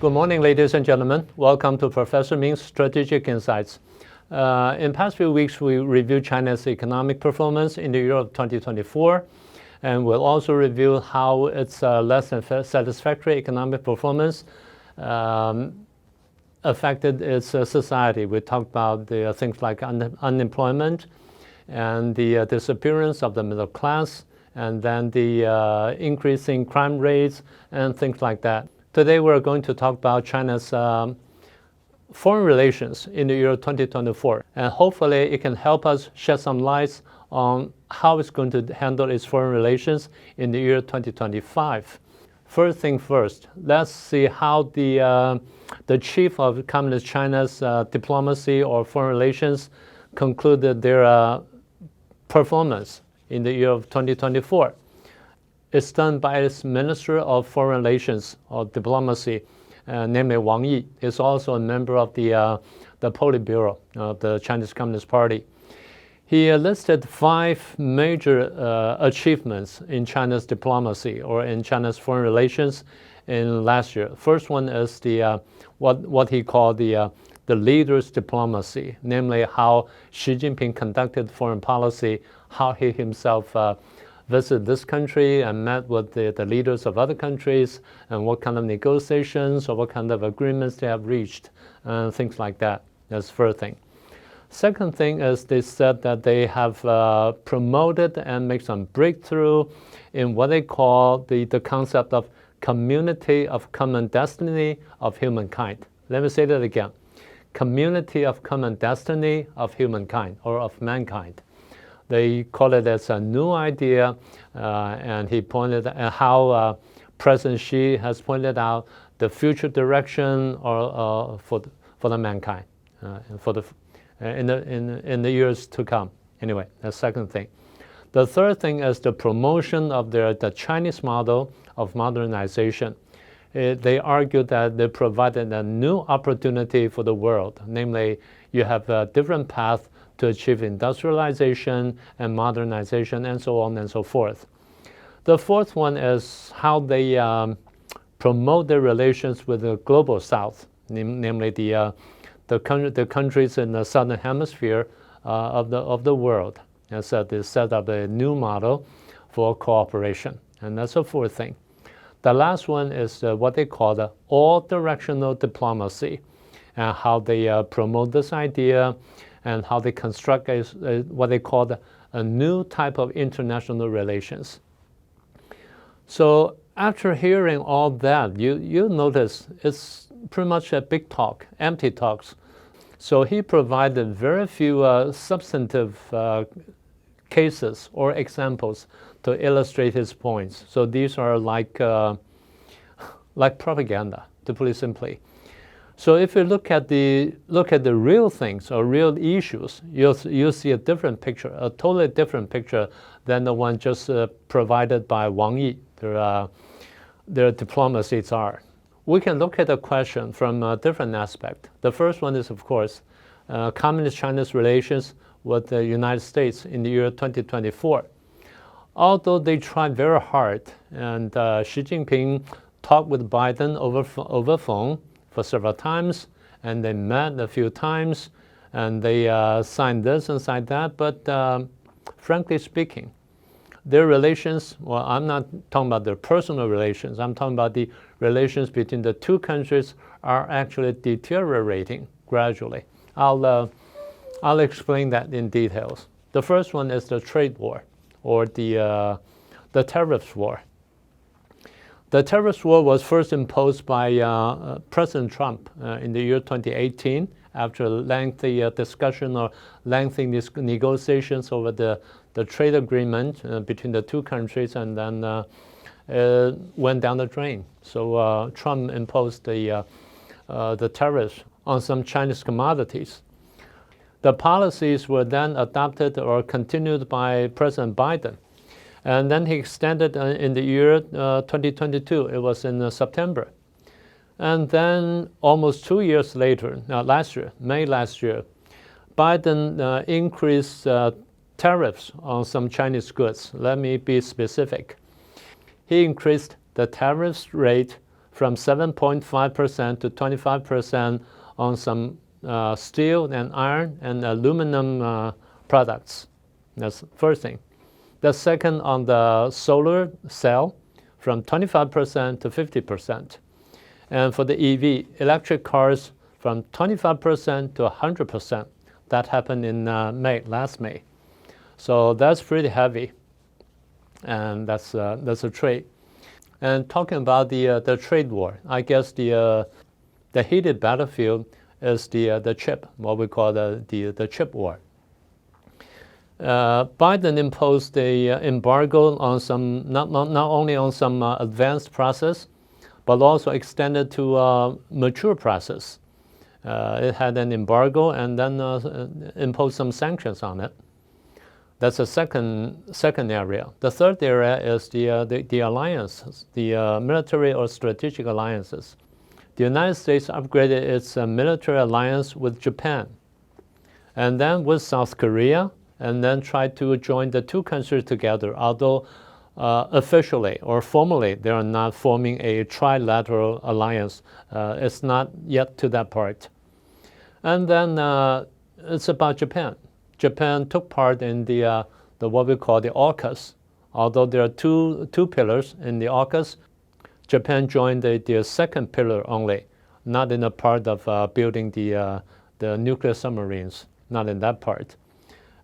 Good morning, ladies and gentlemen. Welcome to Professor Ming's Strategic Insights. In past few weeks, we reviewed China's economic performance in the year of 2024, and we'll also review how its less than satisfactory economic performance affected its society. We talked about the things like unemployment and the disappearance of the middle class, and then the increasing crime rates and things like that. Today we're going to talk about China's foreign relations in the year 2024, and hopefully it can help us shed some light on how it's going to handle its foreign relations in the year 2025. First thing first, let's see how the chief of Communist China's diplomacy or foreign relations concluded their performance in the year of 2024. It's done by its Minister of Foreign Relations or Diplomacy, namely Wang Yi. He's also a member of the Politburo of the Chinese Communist Party. He listed 5 major achievements in China's diplomacy or in China's foreign relations in last year. First one is the what he called the leader's diplomacy, namely how Xi Jinping conducted foreign policy, how he himself visited this country and met with the leaders of other countries, and what kind of negotiations or what kind of agreements they have reached, and things like that. That's the first thing. Second thing is they said that they have promoted and made some breakthrough in what they call the concept of community of common destiny of humankind. Let me say that again. Community of common destiny of humankind or of mankind. They call it as a new idea, and he pointed at how President Xi has pointed out the future direction or for the mankind in the years to come. Anyway, the second thing. The third thing is the promotion of the Chinese model of modernization. They argued that they provided a new opportunity for the world, namely you have a different path to achieve industrialization and modernization and so on and so forth. The fourth one is how they promote their relations with the global south, namely the countries in the southern hemisphere of the world. And so they set up a new model for cooperation, and that's the fourth thing. The last one is what they call the all-directional diplomacy, and how they promote this idea and how they construct what they call a new type of international relations. So after hearing all that, you notice it's pretty much a big talk, empty talks. So he provided very few substantive cases or examples to illustrate his points. So these are like propaganda, to put it simply. So if you look at the real things or real issues, you'll see a different picture, a totally different picture than the one just provided by Wang Yi, their diplomacy czar. We can look at the question from a different aspect. The first one is, of course, Communist China's relations with the United States in the year 2024. Although they tried very hard, and Xi Jinping talked with Biden over phone for several times, and they met a few times, and they signed this and signed that, but frankly speaking, their relations, well, I'm not talking about their personal relations, I'm talking about the relations between the two countries are actually deteriorating gradually. I'll explain that in details. The first one is the trade war, or the tariffs war. The tariffs war was first imposed by President Trump in the year 2018 after lengthy discussion or lengthy negotiations over the trade agreement between the two countries, and then went down the drain. So Trump imposed the tariffs on some Chinese commodities. The policies were then adopted or continued by President Biden. And then he extended in the year 2022. It was in September. And then almost 2 years later, last year, May last year, Biden increased tariffs on some Chinese goods. Let me be specific. He increased the tariff rate from 7.5% to 25% on some steel and iron and aluminum products. That's the first thing. The second, on the solar cell, from 25% to 50%. And for the EV, electric cars, from 25% to 100%. That happened in last May. So that's pretty heavy. And that's a trade. And talking about the trade war, I guess the heated battlefield is the chip, what we call the chip war. Biden imposed an embargo on some, not only on some advanced process, but also extended to mature process. It had an embargo and then imposed some sanctions on it. That's a second area. The third area is the alliances, the military or strategic alliances. The United States upgraded its military alliance with Japan, and then with South Korea, and then tried to join the two countries together, although officially or formally they are not forming a trilateral alliance. It's not yet to that part. And then it's about Japan. Japan took part in the what we call the AUKUS. Although there are two pillars in the AUKUS, Japan joined the second pillar only, not in the part of building the nuclear submarines, not in that part.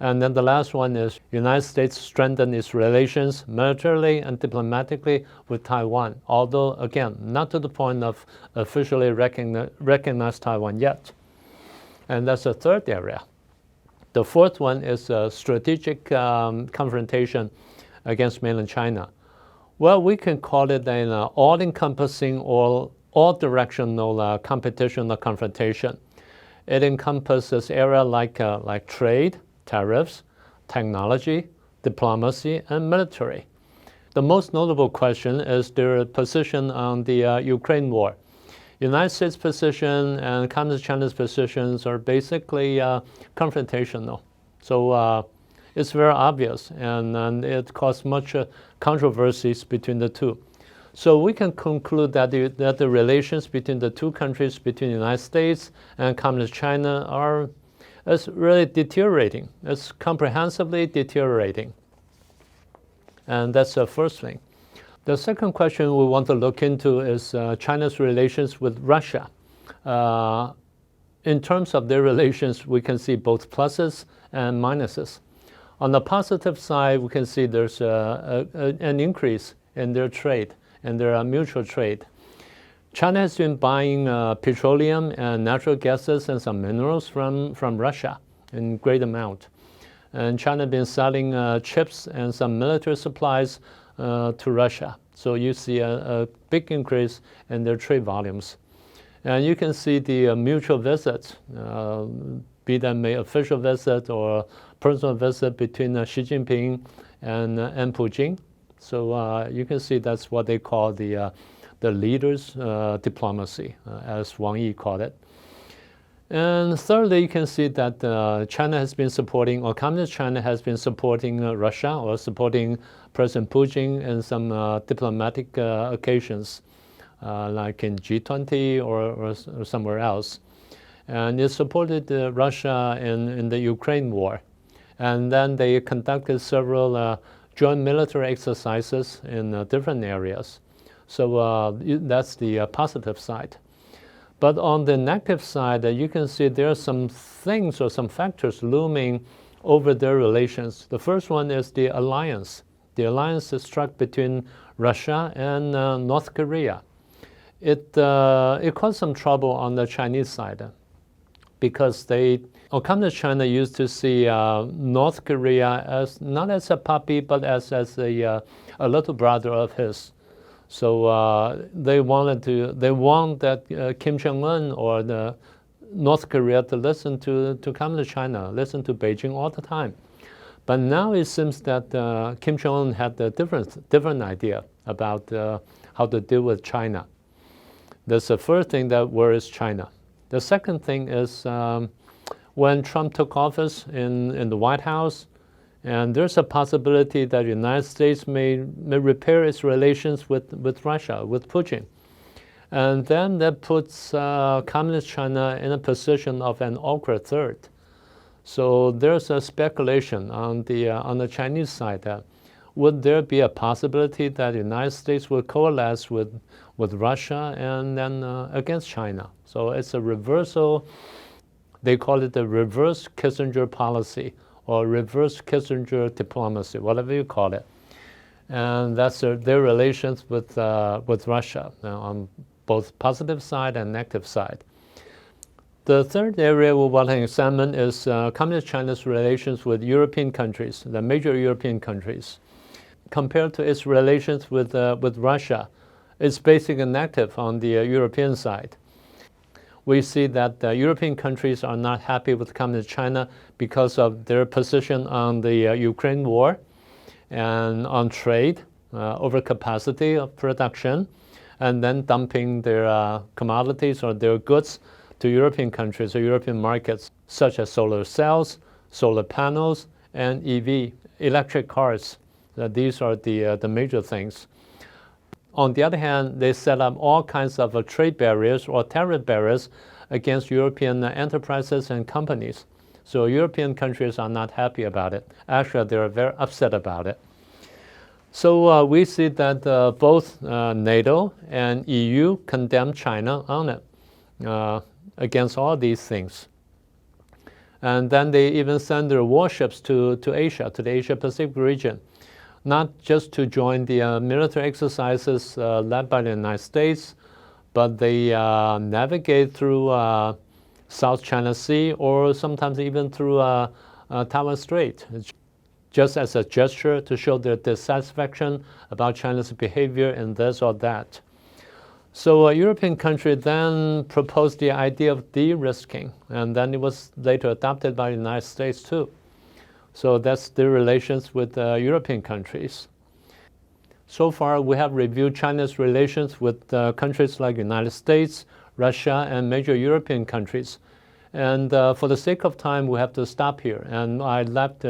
And then the last one is United States strengthened its relations militarily and diplomatically with Taiwan, although, again, not to the point of officially recognize Taiwan yet. And that's the third area. The fourth one is a strategic confrontation against mainland China. Well, we can call it an all-encompassing or all-directional competition or confrontation. It encompasses areas like trade, tariffs, technology, diplomacy, and military. The most notable question is their position on the Ukraine war. United States position and Communist China's positions are basically confrontational. So it's very obvious, and it caused much controversies between the two. So we can conclude that the relations between the two countries, between the United States and Communist China, is really deteriorating. It's comprehensively deteriorating. And that's the first thing. The second question we want to look into is China's relations with Russia. In terms of their relations, we can see both pluses and minuses. On the positive side, we can see there's an increase in their trade, in their mutual trade. China has been buying petroleum and natural gases and some minerals from Russia in great amount. And China has been selling chips and some military supplies to Russia. So you see a big increase in their trade volumes. And you can see the mutual visits, be them an official visit or personal visit between Xi Jinping and Putin. So you can see that's what they call the leaders' diplomacy, as Wang Yi called it. And thirdly, you can see that China has been supporting, or Communist China has been supporting Russia or supporting President Putin in some diplomatic occasions, like in G20 or somewhere else. And it supported Russia in the Ukraine war. And then they conducted several joint military exercises in different areas. So that's the positive side. But on the negative side, you can see there are some things or some factors looming over their relations. The first one is the alliance. The alliance is struck between Russia and North Korea. It caused some trouble on the Chinese side because Communist China used to see North Korea as not as a puppy, but as a little brother of his. So they want that Kim Jong-un or the North Korea to listen to Communist China, listen to Beijing all the time. But now it seems that Kim Jong-un had a different idea about how to deal with China. That's the first thing that worries China. The second thing is when Trump took office in the White House, and there's a possibility that the United States may repair its relations with Russia, with Putin. And then that puts Communist China in a position of an awkward third. So there's a speculation on the Chinese side that would there be a possibility that the United States will coalesce with Russia and then against China. So it's a reversal. They call it the reverse Kissinger policy or reverse Kissinger diplomacy, whatever you call it. And that's their relations with Russia on both positive side and negative side. The third area we want to examine is Communist China's relations with European countries, the major European countries. Compared to its relations with Russia, it's basically negative on the European side. We see that the European countries are not happy with Communist China because of their position on the Ukraine war and on trade, overcapacity of production, and then dumping their commodities or their goods to European countries or European markets, such as solar cells, solar panels, and EV, electric cars. These are the major things. On the other hand, they set up all kinds of trade barriers or tariff barriers against European enterprises and companies. So European countries are not happy about it. Actually, they're very upset about it. So we see that both NATO and EU condemn China on it, against all these things. And then they even send their warships to Asia, to the Asia-Pacific region, not just to join the military exercises led by the United States, but they navigate through South China Sea or sometimes even through Taiwan Strait, just as a gesture to show their dissatisfaction about China's behavior in this or that. So a European country then proposed the idea of de-risking, and then it was later adopted by the United States too. So that's the relations with European countries. So far, we have reviewed China's relations with countries like the United States, Russia, and major European countries. And for the sake of time, we have to stop here. And I left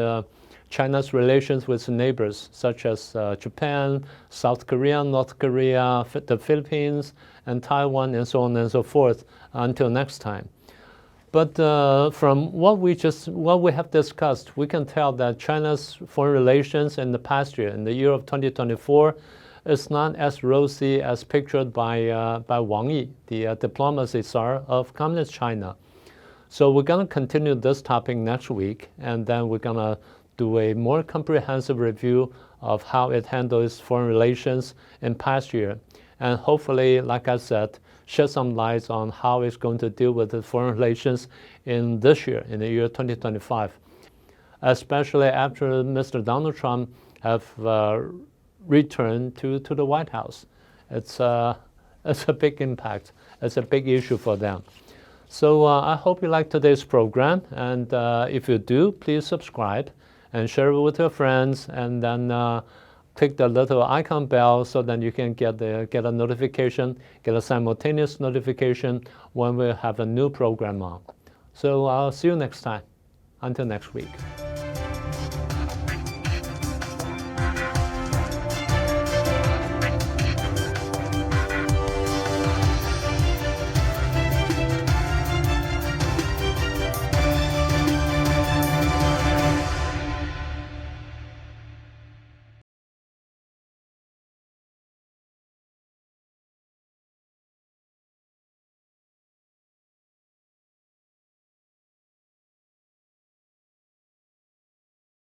China's relations with neighbors such as Japan, South Korea, North Korea, the Philippines, and Taiwan, and so on and so forth until next time. But from what we have discussed, we can tell that China's foreign relations in the past year, in the year of 2024, is not as rosy as pictured by Wang Yi, the diplomacy czar of Communist China. So we're going to continue this topic next week, and then we're going to do a more comprehensive review of how it handles foreign relations in past year. And hopefully, like I said, shed some light on how it's going to deal with the foreign relations in this year, in the year 2025, especially after Mr. Donald Trump have returned to the White House. It's a big impact. It's a big issue for them. So I hope you like today's program, and if you do, please subscribe and share it with your friends, and then click the little icon bell so that you can get a notification, get a simultaneous notification when we have a new program on. So I'll see you next time. Until next week.